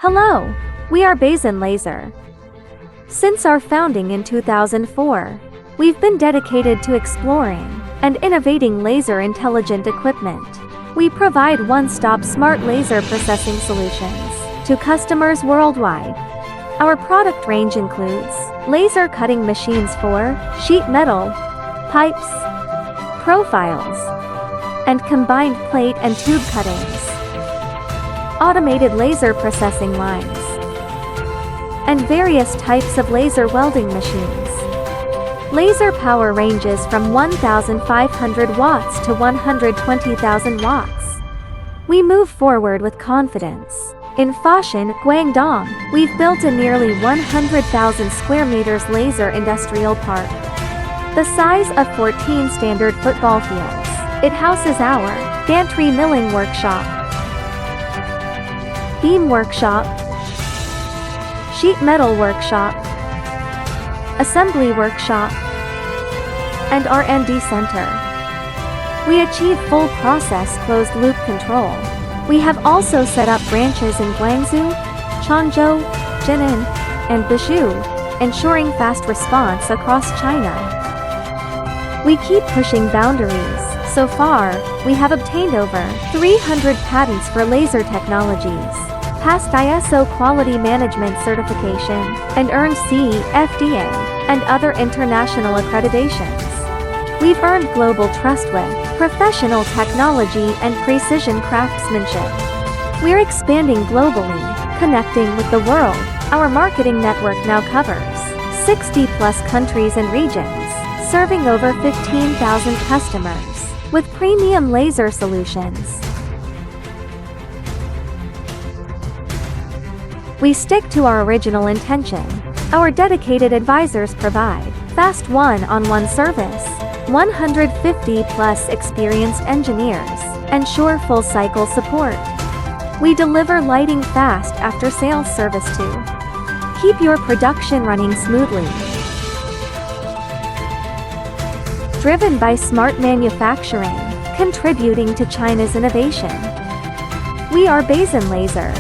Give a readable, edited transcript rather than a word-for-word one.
Hello, we are Baison Laser. Since our founding in 2004, we've been dedicated to exploring and innovating laser intelligent equipment. We provide one-stop smart laser processing solutions to customers worldwide. Our product range includes laser cutting machines for sheet metal, pipes, profiles, and combined plate and tube cuttings, automated laser processing lines, and various types of laser welding machines. Laser power ranges from 1,500 watts to 120,000 watts. We move forward with confidence. In Foshan, Guangdong, we've built a nearly 100,000 square meters laser industrial park. The size of 14 standard football fields. It houses our gantry milling workshop, beam workshop, sheet metal workshop, assembly workshop, and R&D center. We achieve full process closed loop control. We have also set up branches in Guangzhou, Changzhou, Jinan, and Baizhou, ensuring fast response across China. We keep pushing boundaries. So far, we have obtained over 300 patents for laser technologies, passed ISO quality management certification, and earned FDA and other international accreditations. We've earned global trust with professional technology and precision craftsmanship. We're expanding globally, connecting with the world. Our marketing network now covers 60+ countries and regions, serving over 15,000 customers with premium laser solutions. We stick to our original intention. Our dedicated advisors provide fast one-on-one service, 150+ experienced engineers, ensure full cycle support. We deliver lighting fast after sales service to keep your production running smoothly. Driven by smart manufacturing, contributing to China's innovation. We are Baison Laser.